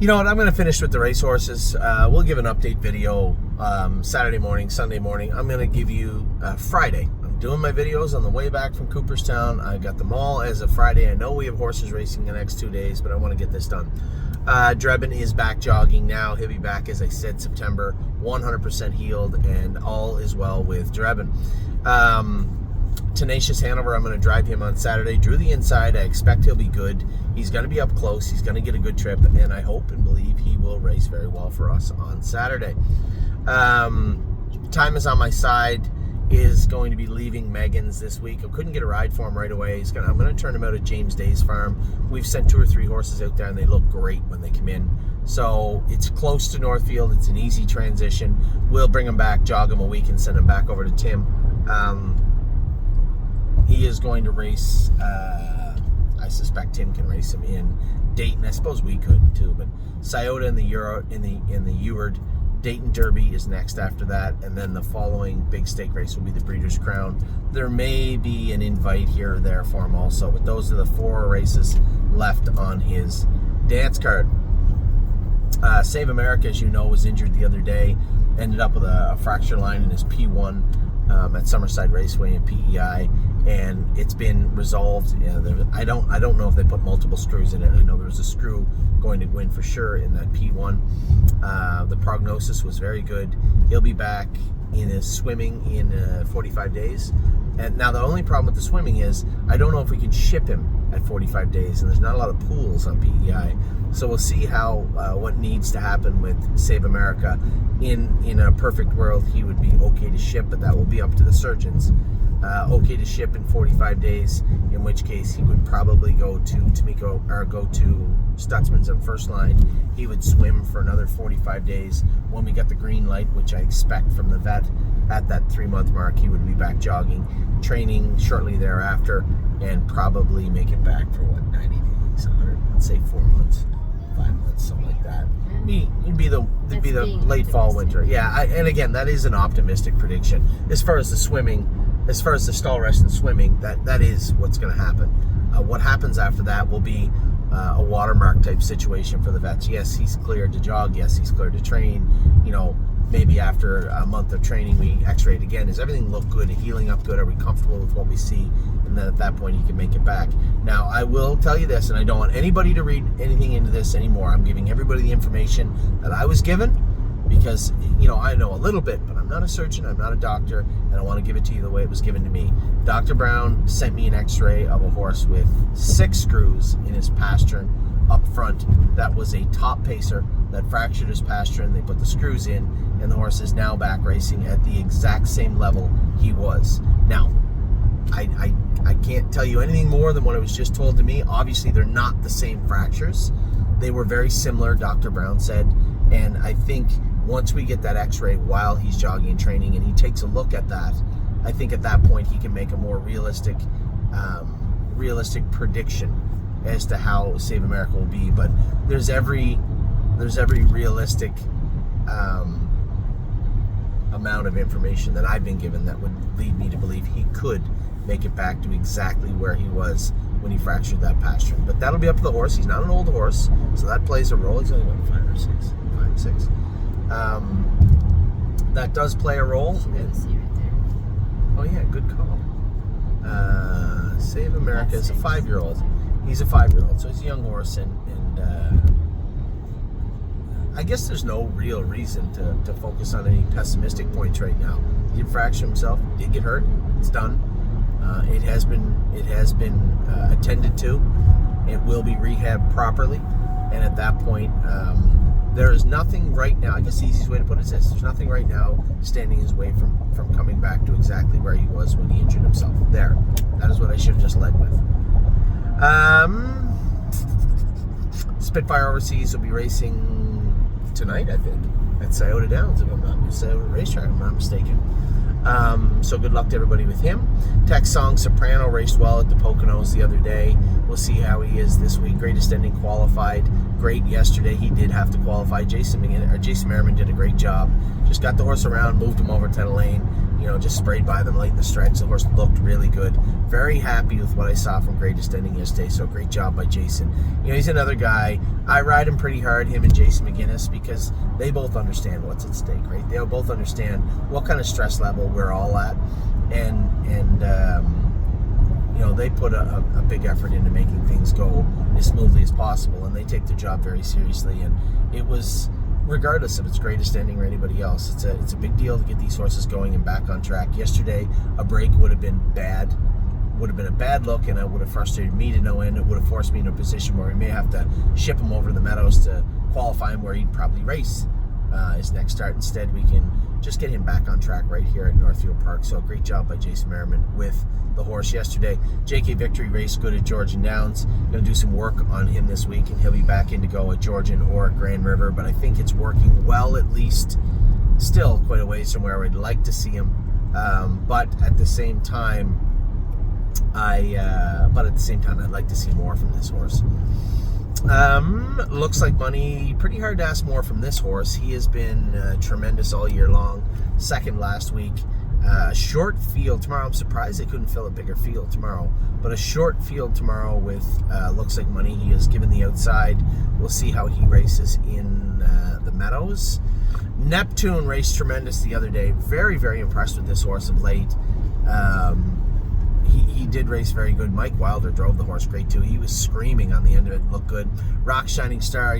You know what? I'm going to finish with the racehorses. We'll give an update video Saturday morning, Sunday morning. I'm going to give you Friday. I'm doing my videos on the way back from Cooperstown. I got them all as of Friday. I know we have horses racing the next 2 days, but I want to get this done. Drebin is back jogging now. He'll be back, as I said, September, 100% healed, and all is well with Drebin. Tenacious Hanover, I'm going to drive him on Saturday. Drew the inside. I expect he'll be good. He's going to be up close. He's going to get a good trip, and I hope and believe he will race very well for us on Saturday. Time is on my side. Is going to be leaving Megan's this week. I couldn't get a ride for him right away. I'm going to turn him out at James Day's farm. We've sent 2 or 3 horses out there, and they look great when they come in. So it's close to Northfield. It's an easy transition. We'll bring him back, jog him a week, and send him back over to Tim. He is going to race. I suspect Tim can race him in Dayton. I suppose we could too, but Scioto in the Eward. Dayton Derby is next after that, and then the following big stake race will be the Breeders' Crown. There may be an invite here or there for him also, but those are the 4 races left on his dance card. Save America, as you know, was injured the other day. Ended up with a fracture line in his P1 at Summerside Raceway in PEI, and it's been resolved. I don't know if they put multiple screws in it. I know there was a screw going to go in for sure in that P1. The prognosis was very good. He'll be back in his swimming in 45 days. And now the only problem with the swimming is I don't know if we can ship him at 45 days, and there's not a lot of pools on PEI. So we'll see how what needs to happen with Save America. In a perfect world, he would be okay to ship, but that will be up to the surgeons. Okay to ship in 45 days, in which case he would probably go to Tamiko or go to Stutzman's on first line. He would swim for another 45 days. When we get the green light, which I expect from the vet, at that 3-month mark, he would be back jogging, training shortly thereafter, and probably make it back for 90 days, 100, let's say 4 months, 5 months, something like that. It'd be the late fall, winter. Yeah, and again, that is an optimistic prediction. As far as the swimming, as far as the stall rest and swimming, that is what's going to happen. What happens after that will be a watermark type situation for the vets. Yes, he's cleared to jog. Yes, he's cleared to train. Maybe after a month of training, we x-ray it again. Does everything look good? Healing up good? Are we comfortable with what we see? And then at that point, he can make it back. Now, I will tell you this, and I don't want anybody to read anything into this anymore. I'm giving everybody the information that I was given because, I know a little bit, but I'm not a surgeon, I'm not a doctor, and I want to give it to you the way it was given to me. Dr. Brown sent me an x-ray of a horse with 6 screws in his pastern up front. That was a top pacer that fractured his pastern. They put the screws in, and the horse is now back racing at the exact same level he was. Now, I can't tell you anything more than what was just told to me. Obviously, they're not the same fractures. They were very similar, Dr. Brown said, and I think once we get that x-ray while he's jogging and training and he takes a look at that, I think at that point he can make a more realistic prediction as to how Save America will be. But there's every realistic amount of information that I've been given that would lead me to believe he could make it back to exactly where he was when he fractured that pastern. But that'll be up to the horse. He's not an old horse, so that plays a role. He's only about 5 or 6. That does play a role. Oh yeah, good call. Save America is a 5-year-old. He's a 5-year-old, so he's a young horse, and I guess there's no real reason to focus on any pessimistic points right now. He did fracture himself, did get hurt. It's done. It has been attended to. It will be rehabbed properly, and at that point, there is nothing right now. I guess the easiest way to put it is this: there's nothing right now standing his way from coming back to exactly where he was when he injured himself. There, that is what I should have just led with. Spitfire Overseas will be racing tonight, I think, at Scioto Downs, if I'm not mistaken, racetrack, if I'm not mistaken. So good luck to everybody with him. Tex Song Soprano raced well at the Poconos the other day. We'll see how he is this week. Greatest Ending qualified. Great yesterday. He did have to qualify. Jason Merriman did a great job. Just got the horse around, moved him over to the lane. just sprayed by them late in the stretch. The horse looked really good. Very happy with what I saw from Greatest Ending yesterday, so great job by Jason. He's another guy. I ride him pretty hard, him and Jason McGinnis, because they both understand what's at stake, right? They both understand what kind of stress level we're all at, and they put a big effort into making things go as smoothly as possible, and they take their job very seriously. And it was, regardless of its Greatest Ending or anybody else, it's a big deal to get these horses going and back on track. Yesterday, a break would have been bad. Would have been a bad look, and it would have frustrated me to no end. It would have forced me in a position where we may have to ship him over to the Meadows to qualify him where he'd probably race his next start. Instead, we can just get him back on track right here at Northfield Park. So great job by Jason Merriman with the horse yesterday. JK Victory raced good at Georgian Downs. Going to do some work on him this week, and he'll be back in to go at Georgian or at Grand River, but I think it's working well, at least. Still quite a ways from where I'd like to see him, but at the same time I'd like to see more from this horse. Looks like money. Pretty hard to ask more from this horse. He has been tremendous all year long. Second last week. Short field tomorrow. I'm surprised they couldn't fill a bigger field tomorrow, but a short field tomorrow with Looks Like Money. He is given the outside. We'll see how he races in the Meadows. Neptune raced tremendous the other day. Very, very impressed with this horse of late. He did race very good. Mike Wilder drove the horse great too. He was screaming on the end of it. Looked good. Rock Shining Star,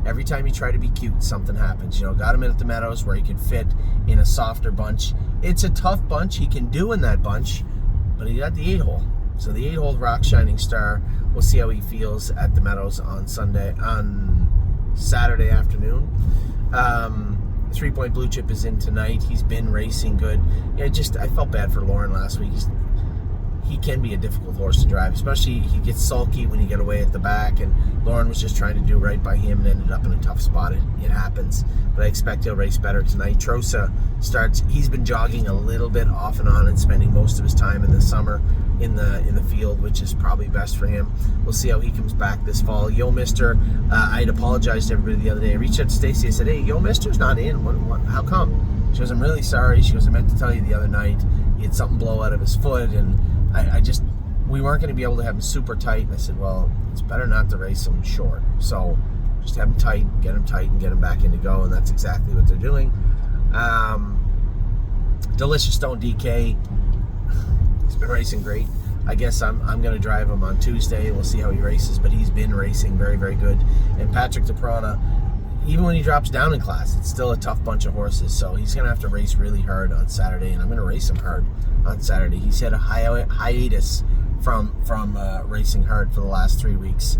every time you try to be cute, something happens. Got him in at the Meadows where he could fit in a softer bunch. It's a tough bunch he can do in that bunch, but he got the 8-hole. So the 8-hole Rock Shining Star, we'll see how he feels at the Meadows on Saturday afternoon. 3 Point Blue Chip is in tonight. He's been racing good. I felt bad for Lauren last week. He can be a difficult horse to drive, especially he gets sulky when you get away at the back, and Lauren was just trying to do right by him and ended up in a tough spot. It happens, but I expect he'll race better tonight. Trosa starts. He's been jogging a little bit off and on and spending most of his time in the summer in the field, which is probably best for him. We'll see how he comes back this fall. Yo Mister, I'd apologized to everybody the other day. I reached out to Stacy. I said, "Hey, Yo Mister's not in. What? How come?" She goes, "I'm really sorry." She goes, "I meant to tell you the other night. He had something blow out of his foot, and we weren't going to be able to have him super tight." And I said, "Well, it's better not to race him short. So just have him tight, and get him back in to go." And that's exactly what they're doing. Delicious Stone DK, he's been racing great. I guess I'm going to drive him on Tuesday. We'll see how he races, but he's been racing very, very good. And Patrick DePrana, even when he drops down in class, it's still a tough bunch of horses. So he's going to have to race really hard on Saturday, and I'm going to race him hard on Saturday. He's had a hiatus from racing hard for the last 3 weeks.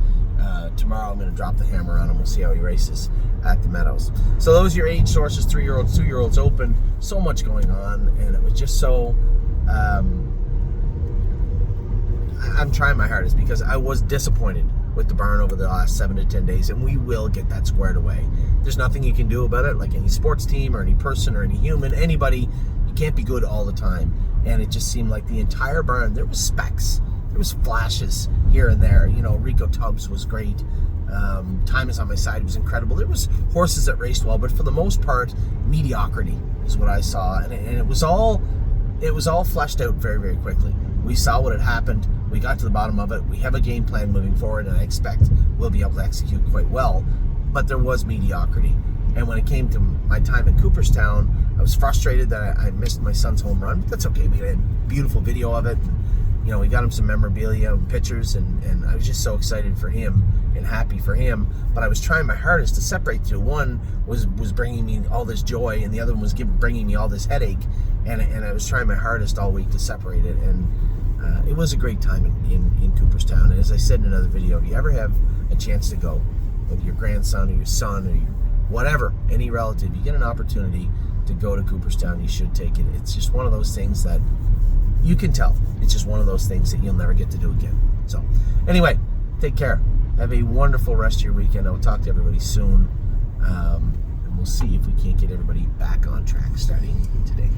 Tomorrow I'm going to drop the hammer on him. We'll see how he races at the Meadows. So those are your age sources: 3-year-olds, 2-year-olds open. So much going on, and it was just so... I'm trying my hardest because I was disappointed with the barn over the last 7 to 10 days, and we will get that squared away. There's nothing you can do about it, like any sports team or any person or any human, anybody. You can't be good all the time, and it just seemed like the entire barn, there was specks. There was flashes here and there. Rico Tubbs was great. Time Is on My Side was incredible. There was horses that raced well, but for the most part, mediocrity is what I saw, and it was all fleshed out very, very quickly. We saw what had happened. We got to the bottom of it. We have a game plan moving forward, and I expect we'll be able to execute quite well. But there was mediocrity. And when it came to my time in Cooperstown, I was frustrated that I missed my son's home run. But that's okay. We had a beautiful video of it. And, we got him some memorabilia and pictures, and I was just so excited for him and happy for him. But I was trying my hardest to separate the two. One was bringing me all this joy, and the other one was bringing me all this headache. And I was trying my hardest all week to separate it. And it was a great time in Cooperstown. And as I said in another video, if you ever have a chance to go, whether your grandson or your son or your whatever, any relative, you get an opportunity to go to Cooperstown, you should take it. It's just one of those things that you can tell. It's just one of those things that you'll never get to do again. So anyway, take care. Have a wonderful rest of your weekend. I'll talk to everybody soon. And we'll see if we can't get everybody back on track starting today.